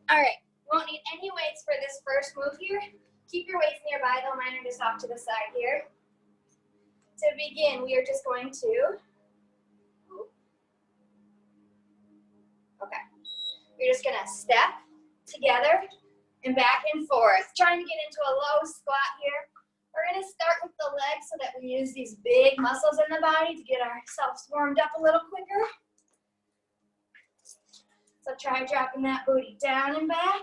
All right, you won't need any weights for this first move here. Keep your weights nearby, though mine are just off to the side here. To begin, we are just going to, okay, we're just gonna step together and back and forth, trying to get into a low squat here. We're gonna start with the legs so that we use these big muscles in the body to get ourselves warmed up a little quicker. So try dropping that booty down and back.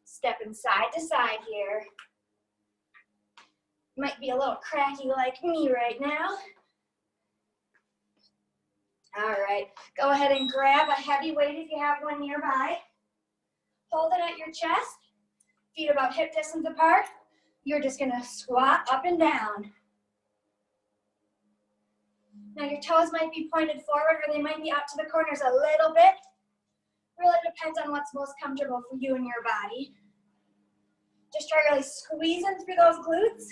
Stepping side to side here. Might be a little cracky like me right now. All right, go ahead and grab a heavy weight if you have one nearby. Hold it at your chest, feet about hip distance apart. You're just gonna squat up and down. Now your toes might be pointed forward or they might be out to the corners a little bit. Really depends on what's most comfortable for you and your body. Just try really squeezing through those glutes.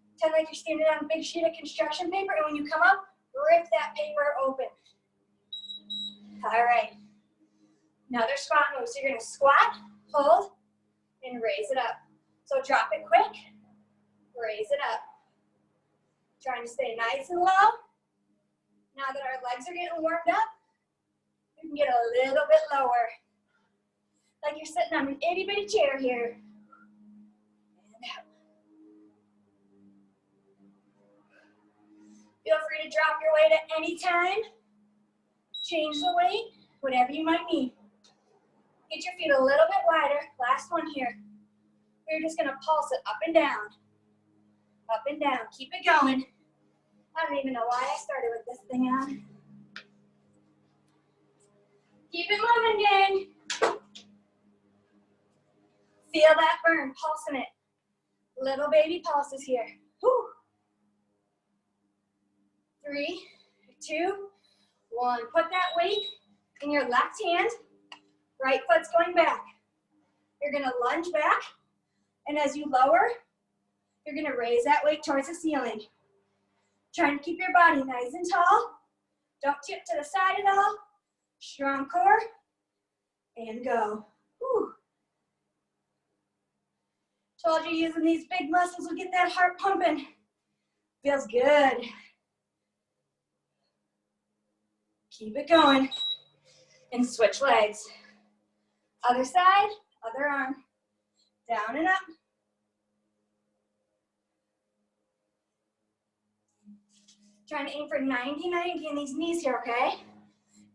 Pretend like you're standing on a big sheet of construction paper, and when you come up, rip that paper open. All right. Another squat move. So you're gonna squat, hold, and raise it up. So drop it quick, raise it up. Trying to stay nice and low. Now that our legs are getting warmed up, you can get a little bit lower. Like you're sitting on an itty bitty chair here. And out. Feel free to drop your weight at any time. Change the weight, whatever you might need. Get your feet a little bit wider. Last one here. We're just gonna pulse it up and down. Up and down, keep it going. I don't even know why I started with this thing on. Keep it moving, gang. Feel that burn, pulsing it. Little baby pulses here. Whew. 3, 2, 1. Put that weight in your left hand. Right foot's going back. You're gonna lunge back, and as you lower, you're gonna raise that weight towards the ceiling. Trying to keep your body nice and tall. Don't tip to the side at all. Strong core, and go. Whew. Told you using these big muscles will get that heart pumping. Feels good. Keep it going. And switch legs. Other side, other arm. Down and up. Trying to aim for 90-90 in these knees here, okay?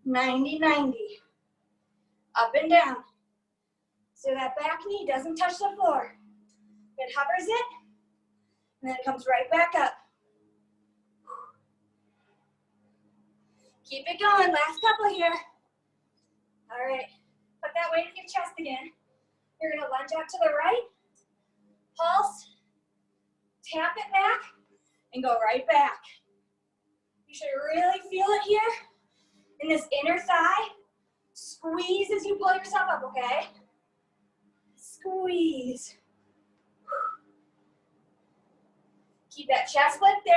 90-90. Up and down. So that back knee doesn't touch the floor. It hovers it, and then it comes right back up. Keep it going, last couple here. All right, put that weight in your chest again. You're gonna lunge out to the right, pulse, tap it back, and go right back. You should really feel it here in this inner thigh. Squeeze as you pull yourself up, okay? Squeeze. Keep that chest lifted.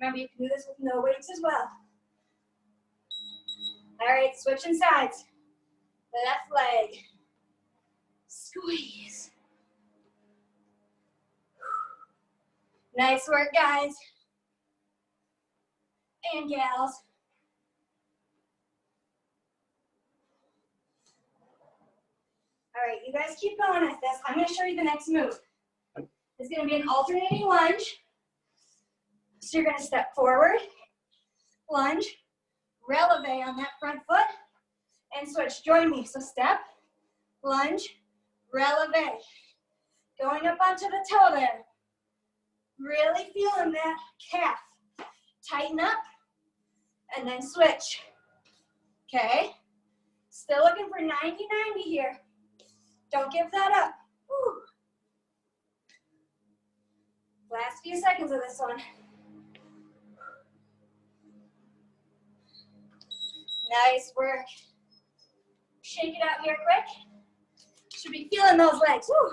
Remember, you can do this with no weights as well. All right, switching sides. Left leg. Squeeze. Nice work, guys and gals. All right, you guys keep going at this. I'm going to show you the next move. It's going to be an alternating lunge. So you're going to step forward, lunge, releve on that front foot, and switch. Join me. So step, lunge, releve. Going up onto the toe there. Really feeling that calf. Tighten up, and then switch. Okay? Still looking for 90-90 here. Don't give that up. Woo. Last few seconds of this one. Nice work. Shake it out here quick. Should be feeling those legs. Woo.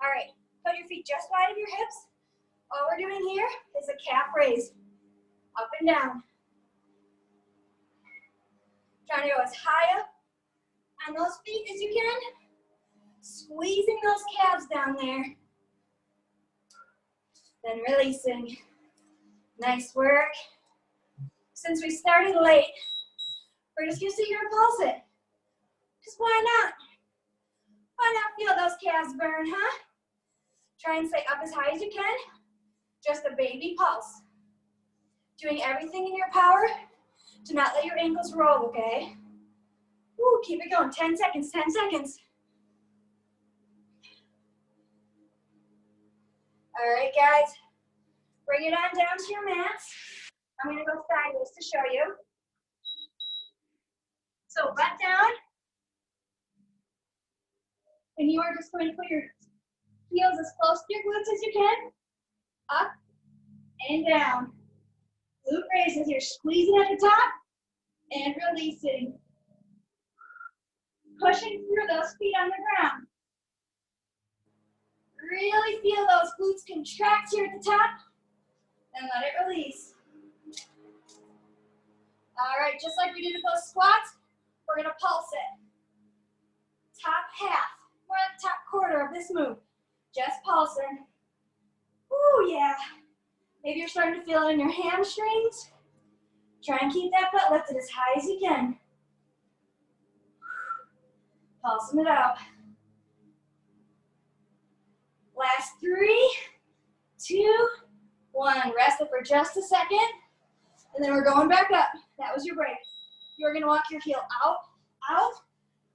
All right, put your feet just wide of your hips. All we're doing here is a calf raise. Up and down. Trying to go as high up on those feet as you can. Squeezing those calves down there. Then releasing. Nice work. Since we started late, we're just gonna sit here and pulse it. Because why not? Why not feel those calves burn, huh? Try and stay up as high as you can. Just a baby pulse. Doing everything in your power to not let your ankles roll, okay? Woo, keep it going. 10 seconds, 10 seconds. All right, guys. Bring it on down to your mats. I'm gonna go sideways to show you. So butt down. And you are just going to put your heels as close to your glutes as you can. Up and down. Glute raises. You're squeezing at the top and releasing. Pushing through those feet on the ground. Really feel those glutes contract here at the top. And let it release. All right, just like we did with those squats, we're gonna pulse it. Top half, we're at the top quarter of this move. Just pulsing. Ooh, yeah. Maybe you're starting to feel it in your hamstrings. Try and keep that butt lifted as high as you can. Pulsing it out. Last 3, 2, 1. Rest it for just a second. And then we're going back up. That was your break. You're gonna walk your heel out, out,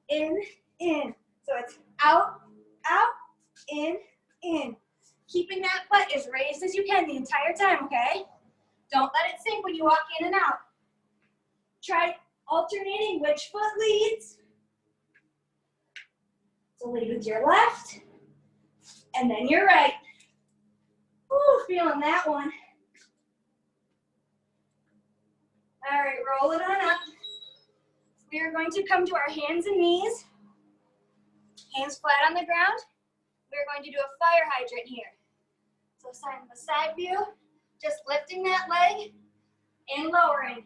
in. So it's out, in. Keeping that butt as raised as you can the entire time, okay? Don't let it sink when you walk in and out. Try alternating which foot leads. So lead with your left, and then your right. Ooh, feeling that one. All right, roll it on up. We are going to come to our hands and knees. Hands flat on the ground. We're going to do a fire hydrant here. So the side view, just lifting that leg and lowering.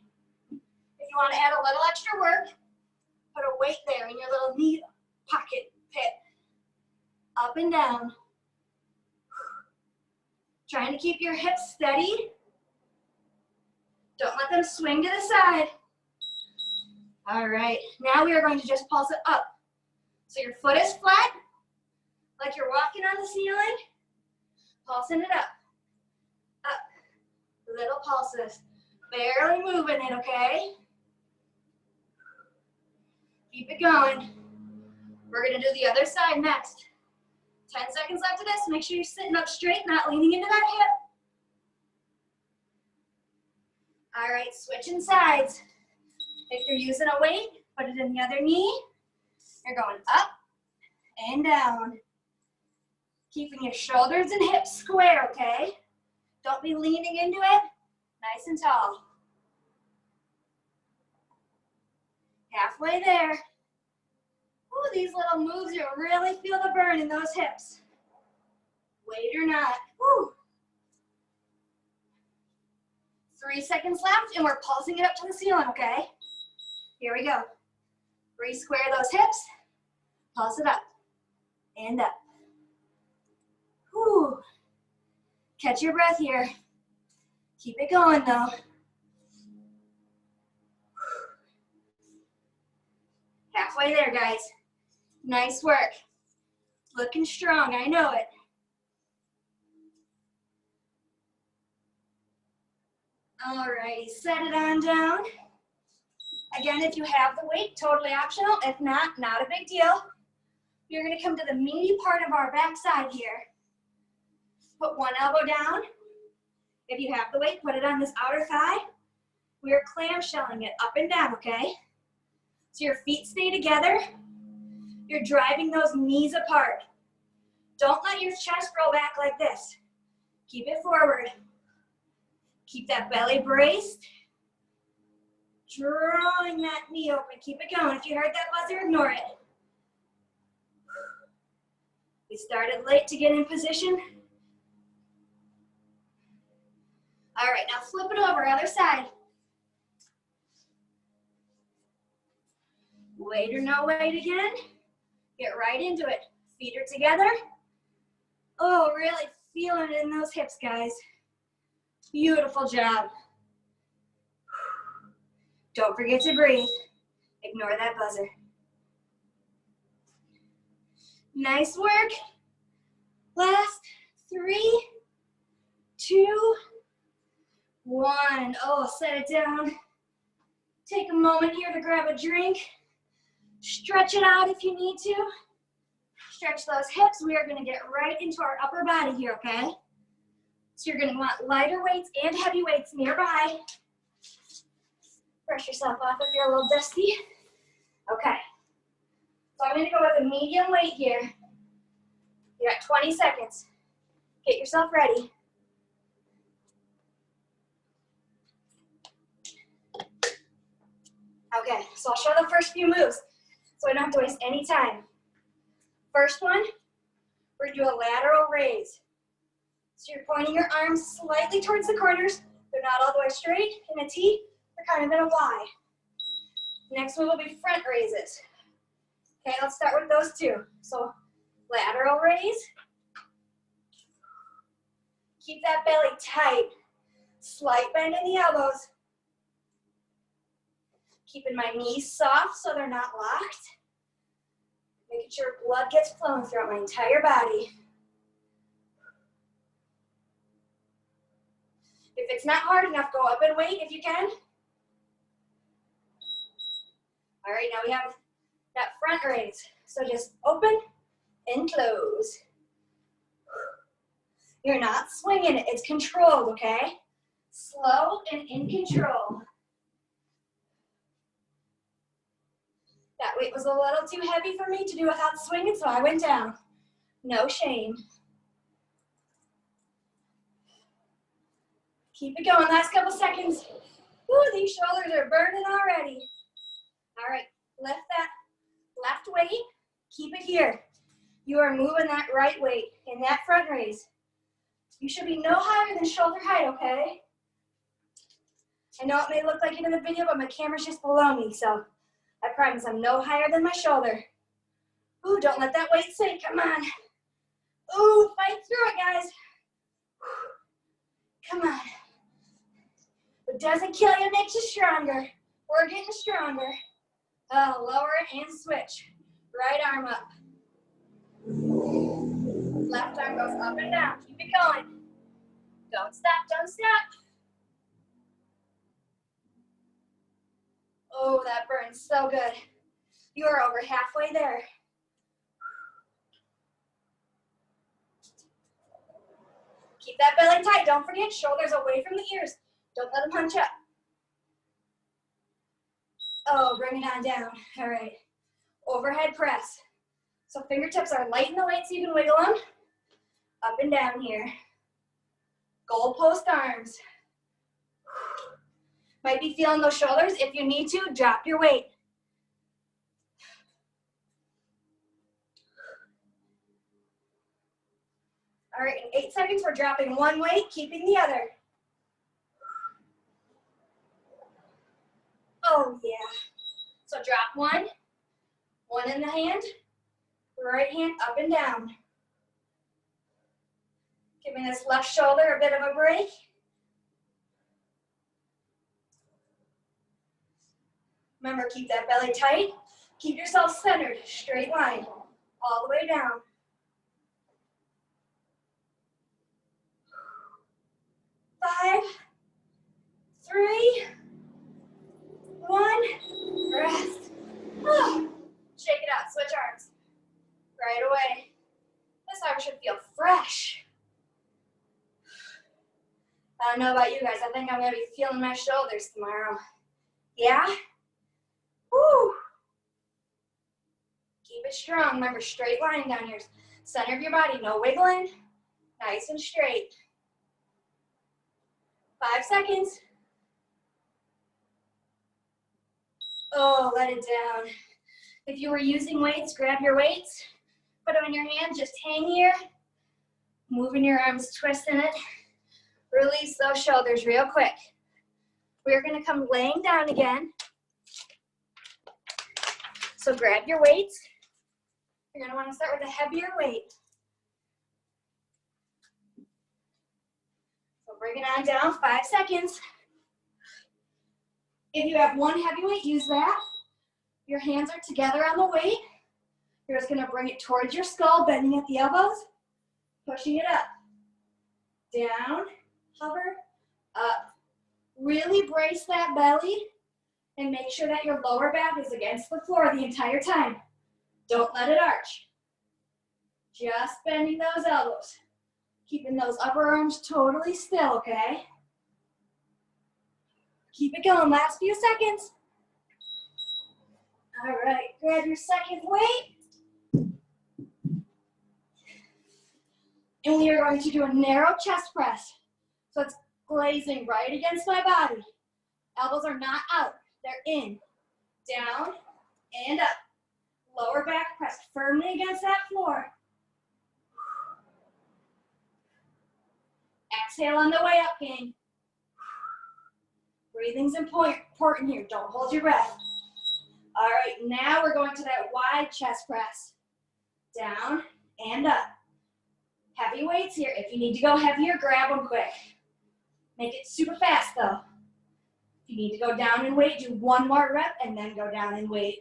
If you want to add a little extra work, put a weight there in your little knee pocket pit. Up and down. Trying to keep your hips steady. Don't let them swing to the side. All right, now we are going to just pulse it up. So your foot is flat, like you're walking on the ceiling. Pulsing it up. Up. Little pulses. Barely moving it, okay? Keep it going. We're gonna do the other side next. 10 seconds left of this. Make sure you're sitting up straight, not leaning into that hip. All right, switching sides. If you're using a weight, put it in the other knee. You're going up and down. Keeping your shoulders and hips square, okay? Don't be leaning into it. Nice and tall. Halfway there. Ooh, these little moves, you'll really feel the burn in those hips. Weight or not. Woo. 3 seconds left, and we're pulsing it up to the ceiling, okay? Here we go. Re-square those hips. Pulse it up and up. Whew. Catch your breath here. Keep it going, though. Halfway there, guys. Nice work. Looking strong, I know it. All righty, set it on down. Again, if you have the weight, totally optional. If not, not a big deal. You're gonna come to the meaty part of our backside here. Put one elbow down. If you have the weight, put it on this outer thigh. We are clamshelling it up and down, okay? So your feet stay together. You're driving those knees apart. Don't let your chest roll back like this. Keep it forward. Keep that belly braced. Drawing that knee open. Keep it going. If you heard that buzzer, ignore it. We started late to get in position. All right, now flip it over, other side. Weight or no weight again. Get right into it. Feet are together. Oh, really feeling it in those hips, guys. Beautiful job. Don't forget to breathe. Ignore that buzzer. Nice work. Last 3, 2, 1. Oh, set it down. Take a moment here to grab a drink. Stretch it out if you need to. Stretch those hips. We are going to get right into our upper body here, okay? So you're going to want lighter weights and heavy weights nearby. Brush yourself off if you're a little dusty. Okay. So I'm going to go with a medium weight here. You got 20 seconds. Get yourself ready. Okay, so I'll show the first few moves so I don't have to waste any time. First one, we're going to do a lateral raise. So you're pointing your arms slightly towards the corners. They're not all the way straight in a T, they're kind of in a Y. Next one will be front raises. Okay, let's start with those two. So lateral raise. Keep that belly tight. Slight bend in the elbows. Keeping my knees soft so they're not locked. Making sure blood gets flowing throughout my entire body. If it's not hard enough, go up and wait if you can. All right, now we have that front raise. So just open and close. You're not swinging it, it's controlled, okay? Slow and in control. That weight was a little too heavy for me to do without swinging, so I went down. No shame. Keep it going, last couple seconds. Ooh, these shoulders are burning already. All right, lift that left weight, keep it here. You are moving that right weight in that front raise. You should be no higher than shoulder height, okay? I know it may look like it in the video, but my camera's just below me, so I promise I'm no higher than my shoulder. Ooh, don't let that weight sink, come on. Ooh, fight through it, guys. Come on. What doesn't kill you makes you stronger. We're getting stronger. Oh, lower it and switch. Right arm up. Left arm goes up and down. Keep it going. Don't stop, don't stop. Oh, that burns so good. You are over halfway there. Keep that belly tight. Don't forget, shoulders away from the ears. Don't let them hunch up. Oh, bring it on down. All right. Overhead press. So fingertips are light in the weight so you can wiggle them. Up and down here. Goalpost arms. Might be feeling those shoulders. If you need to, drop your weight. All right, in 8 seconds, we're dropping one weight, keeping the other. Oh, yeah. So drop one in the hand, right hand up and down. Giving this left shoulder a bit of a break. Remember, keep that belly tight. Keep yourself centered, straight line, all the way down. 5, 3, 1, rest. Oh. Shake it out, switch arms. Right away. This arm should feel fresh. I don't know about you guys, I think I'm gonna be feeling my shoulders tomorrow. Yeah? Woo! Keep it strong, remember straight line down here. Center of your body, no wiggling. Nice and straight. 5 seconds. Oh, let it down. If you were using weights, grab your weights, put them in your hand, just hang here. Moving your arms, twisting it. Release those shoulders real quick. We're gonna come laying down again. So grab your weights. You're gonna wanna start with a heavier weight. So bring it on down, 5 seconds. If you have one heavy weight, use that. Your hands are together on the weight. You're just gonna bring it towards your skull, bending at the elbows, pushing it up. Down, hover, up. Really brace that belly and make sure that your lower back is against the floor the entire time. Don't let it arch. Just bending those elbows. Keeping those upper arms totally still, okay? Keep it going, last few seconds. All right, grab your second weight. And we are going to do a narrow chest press. So it's glazing right against my body. Elbows are not out, they're in. Down and up. Lower back pressed firmly against that floor. Exhale on the way up, gang. Breathing's important here. Don't hold your breath. All right, now we're going to that wide chest press. Down and up. Heavy weights here. If you need to go heavier, grab them quick. Make it super fast though. If you need to go down in weight, do one more rep and then go down in weight.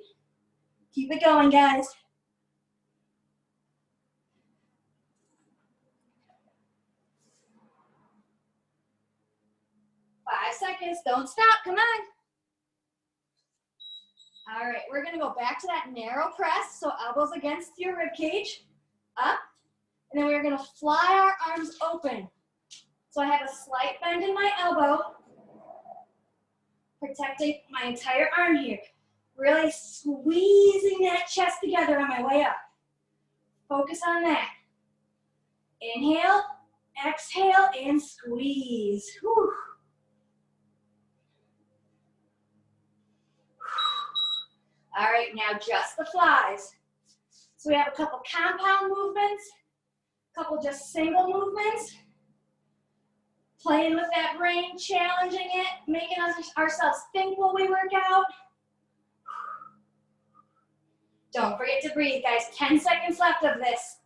Keep it going, guys. 5 seconds, don't stop, come on. All right, we're gonna go back to that narrow press, so elbows against your rib cage, up, and then we're gonna fly our arms open. So I have a slight bend in my elbow, protecting my entire arm here. Really squeezing that chest together on my way up. Focus on that. Inhale, exhale, and squeeze. Whew. All right, now just the flies. So we have a couple compound movements, a couple just single movements. Playing with that brain, challenging it, making ourselves think while we work out. Don't forget to breathe, guys. 10 seconds left of this.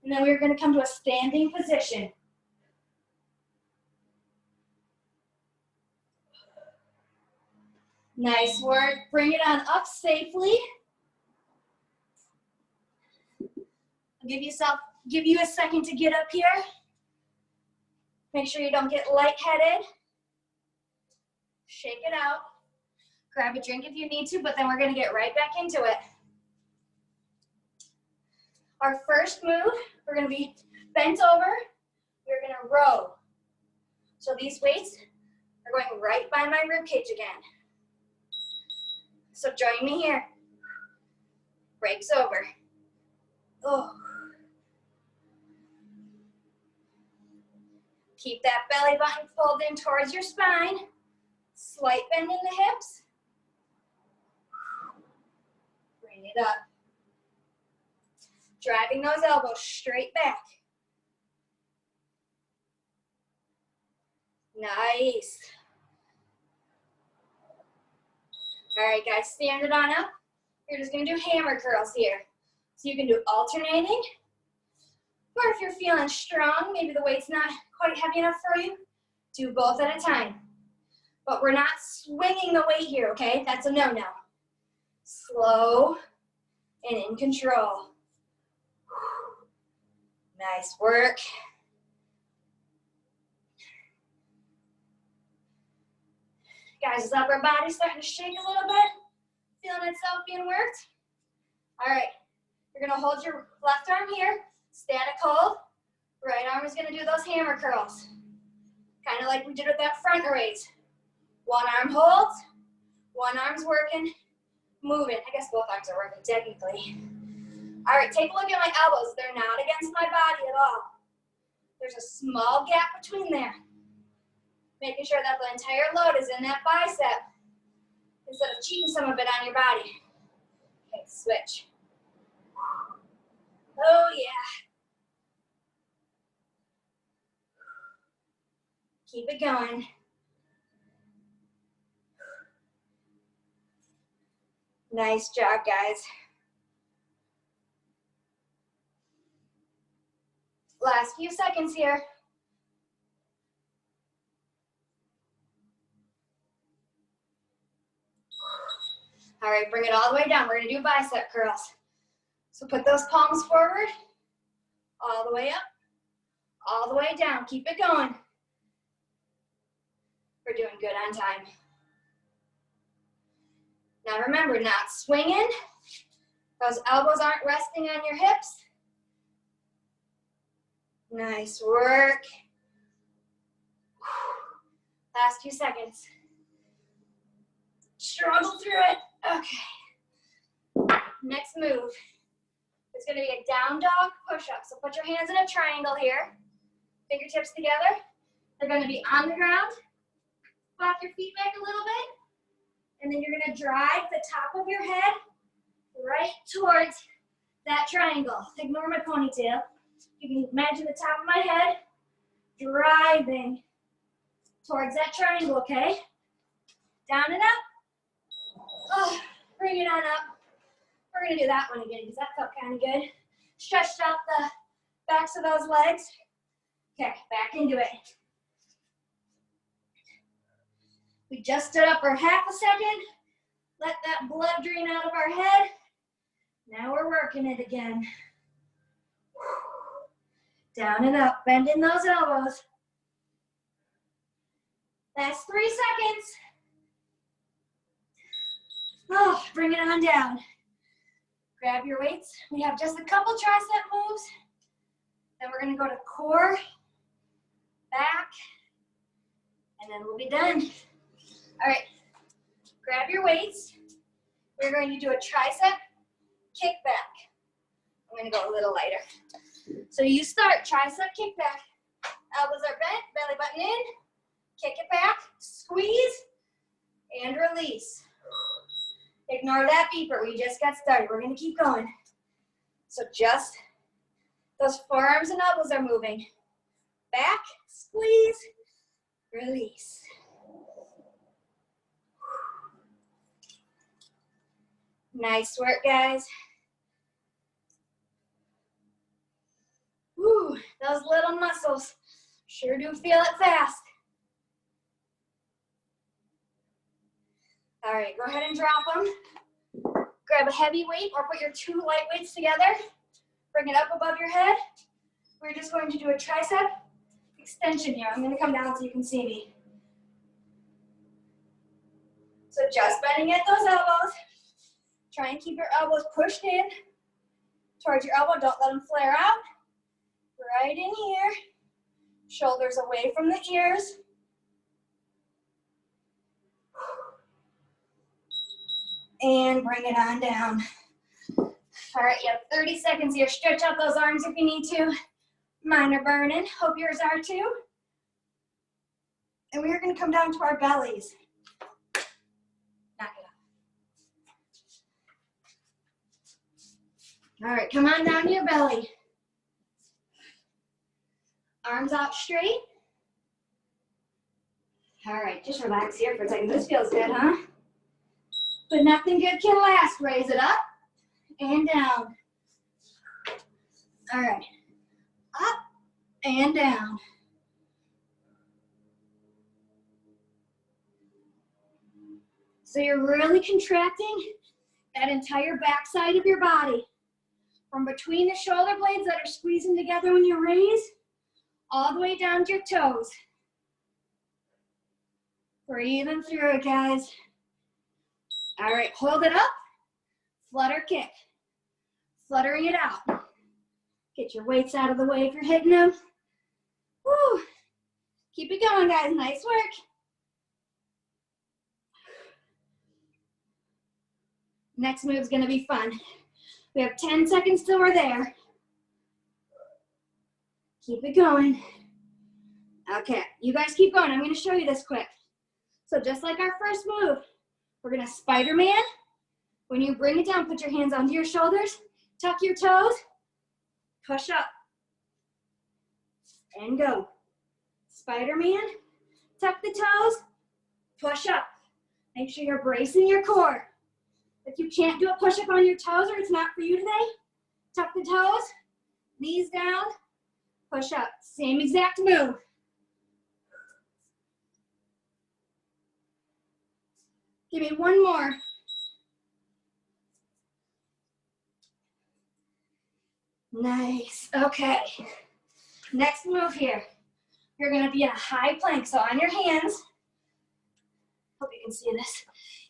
And then we're gonna come to a standing position. Nice work. Bring it on up safely. I'll give you a second to get up here. Make sure you don't get lightheaded. Shake it out. Grab a drink if you need to, but then we're gonna get right back into it. Our first move, we're gonna be bent over. We're gonna row. So these weights are going right by my rib cage again. So join me here. Breaks over. Oh. Keep that belly button pulled in towards your spine. Slight bend in the hips. Bring it up. Driving those elbows straight back. Nice. All right, guys, stand it on up. You're just gonna do hammer curls here. So you can do alternating, or if you're feeling strong, maybe the weight's not quite heavy enough for you, do both at a time. But we're not swinging the weight here, okay? That's a no-no. Slow and in control. Nice work. Guys, is upper body starting to shake a little bit? Feeling itself being worked? All right, you're gonna hold your left arm here, static hold. Right arm is gonna do those hammer curls. Kind of like we did with that front raise. One arm holds, one arm's working, moving. I guess both arms are working technically. All right, take a look at my elbows. They're not against my body at all. There's a small gap between there. Making sure that the entire load is in that bicep instead of cheating some of it on your body. Okay, switch. Oh yeah. Keep it going. Nice job, guys. Last few seconds here. All right, bring it all the way down. We're gonna do bicep curls. So put those palms forward, all the way up, all the way down. Keep it going. We're doing good on time. Now remember, not swinging. Those elbows aren't resting on your hips. Nice work. Last few seconds. Struggle through it. Okay. Next move. It's going to be a down dog push-up. So put your hands in a triangle here. Fingertips together. They're going to be on the ground. Pop your feet back a little bit. And then you're going to drive the top of your head right towards that triangle. Ignore my ponytail. You can imagine the top of my head driving towards that triangle, okay? Down and up. Oh, bring it on up. We're gonna do that one again because that felt kind of good. Stretched out the backs of those legs. Okay, back into it. We just stood up for half a second. Let that blood drain out of our head. Now we're working it again. Down and up, bending those elbows. Last 3 seconds. Oh, bring it on down. Grab your weights. We have just a couple tricep moves. Then we're gonna go to core, back, and then we'll be done. All right, grab your weights. We're going to do a tricep kick back. I'm gonna go a little lighter. So you start tricep kick back. Elbows are bent, belly button in. Kick it back, squeeze, and release. Ignore that beeper, we just got started. We're gonna keep going. So just those forearms and elbows are moving. Back, squeeze, release. Nice work, guys. Woo, those little muscles sure do feel it fast. All right, go ahead and drop them. Grab a heavy weight or put your 2 light weights together. Bring it up above your head. We're just going to do a tricep extension here. I'm going to come down so you can see me. So just bending at those elbows. Try and keep your elbows pushed in towards your elbow. Don't let them flare out. Right in here. Shoulders away from the ears. And bring it on down. All right, you have 30 seconds here. Stretch out those arms if you need to. Mine are burning. Hope yours are too. And we're going to come down to our bellies. Knock it off. All right, come on down to your belly. Arms out straight. All right, just relax here for a second. This feels good, huh? But nothing good can last. Raise it up and down. All right, up and down. So you're really contracting that entire backside of your body. From between the shoulder blades that are squeezing together when you raise, all the way down to your toes. Breathing through it, guys. All right, hold it up, flutter kick. Fluttering it out. Get your weights out of the way if you're hitting them. Woo. Keep it going, guys, nice work. Next move's gonna be fun. We have 10 seconds till we're there. Keep it going. Okay, you guys keep going. I'm gonna show you this quick. So just like our first move, we're gonna Spider-Man. When you bring it down, put your hands onto your shoulders, tuck your toes, push up, and go. Spider-Man, tuck the toes, push up. Make sure you're bracing your core. If you can't do a push-up on your toes or it's not for you today, tuck the toes, knees down, push up. Same exact move. Give me one more. Nice. Okay. Next move here. You're going to be in a high plank. So on your hands, hope you can see this.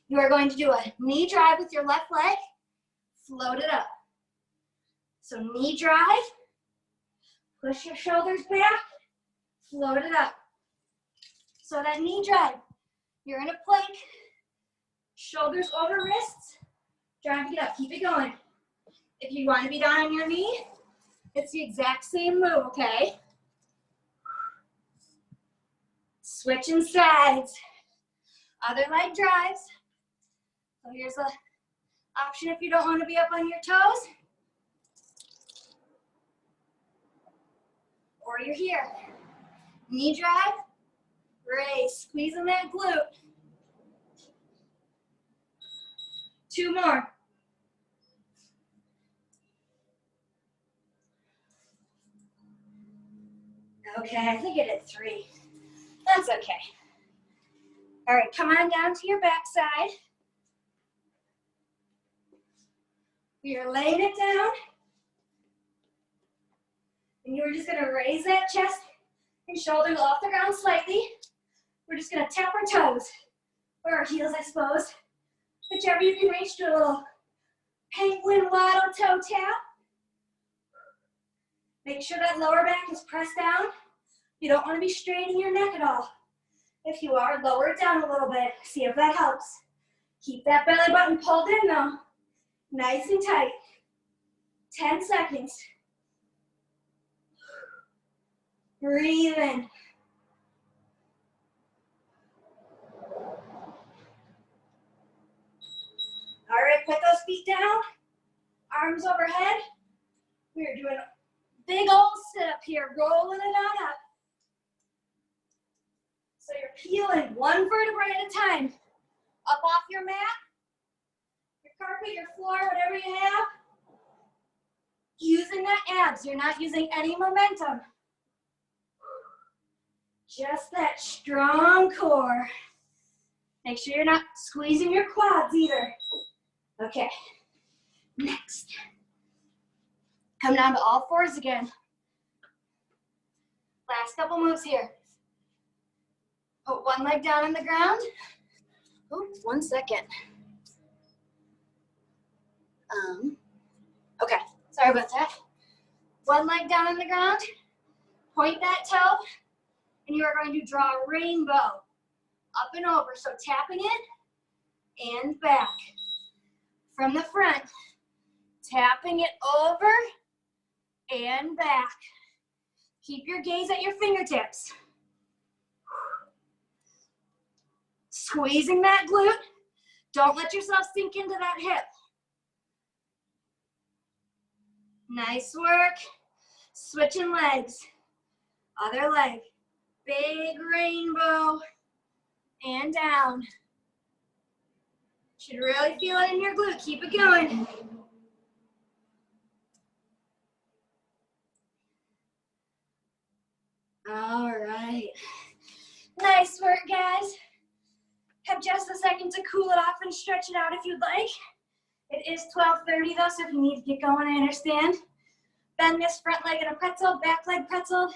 You are going to do a knee drive with your left leg. Float it up. So knee drive. Push your shoulders back. Float it up. So that knee drive. You're in a plank. Shoulders over wrists. Drive it up. Keep it going. If you want to be down on your knee, it's the exact same move, okay? Switching sides. Other leg drives. So here's an option if you don't want to be up on your toes. Or you're here. Knee drive. Raise. Squeezing that glute. 2 more. Okay, I think I did 3. That's okay. All right, come on down to your backside. You're laying it down. And you're just gonna raise that chest and shoulders off the ground slightly. We're just gonna tap our toes, or our heels, I suppose. Whichever you can reach, do a little penguin waddle toe tap. Make sure that lower back is pressed down. You don't want to be straining your neck at all. If you are, lower it down a little bit. See if that helps. Keep that belly button pulled in though. Nice and tight. 10 seconds. Breathe in. All right, put those feet down. Arms overhead. We're doing a big old sit up here, rolling it on up. So you're peeling one vertebrae at a time. Up off your mat, your carpet, your floor, whatever you have. Using that abs, you're not using any momentum. Just that strong core. Make sure you're not squeezing your quads either. Okay, next. Come down to all fours again. Last couple moves here. Put one leg down on the ground. Oh, 1 second. Okay, sorry about that. One leg down on the ground. Point that toe, and you are going to draw a rainbow up and over. So tapping it and back. From the front, tapping it over and back. Keep your gaze at your fingertips. Squeezing that glute. Don't let yourself sink into that hip. Nice work. Switching legs. Other leg. Big rainbow. And down. Should really feel it in your glute. Keep it going. All right. Nice work, guys. Have just a second to cool it off and stretch it out if you'd like. It is 12:30 though, so if you need to get going, I understand. Bend this front leg in a pretzel, back leg pretzel.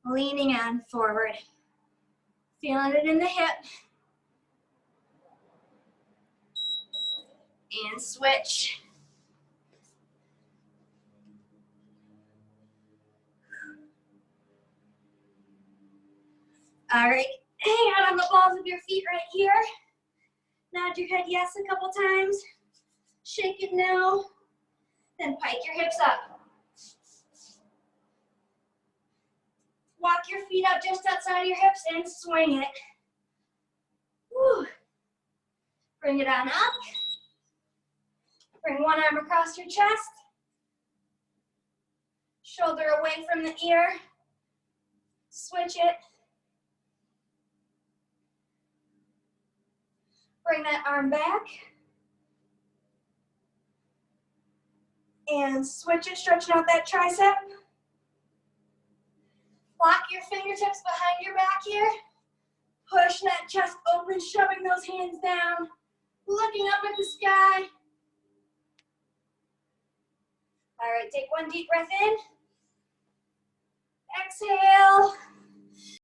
Leaning on forward. Feeling it in the hip. And switch. All right, hang out on the balls of your feet right here. Nod your head yes a couple times. Shake it no. Then pike your hips up. Walk your feet up just outside of your hips and swing it. Woo. Bring it on up. Bring one arm across your chest. Shoulder away from the ear. Switch it. Bring that arm back. And switch it, stretching out that tricep. Lock your fingertips behind your back here. Push that chest open, shoving those hands down, looking up at the sky. All right, take one deep breath in. Exhale.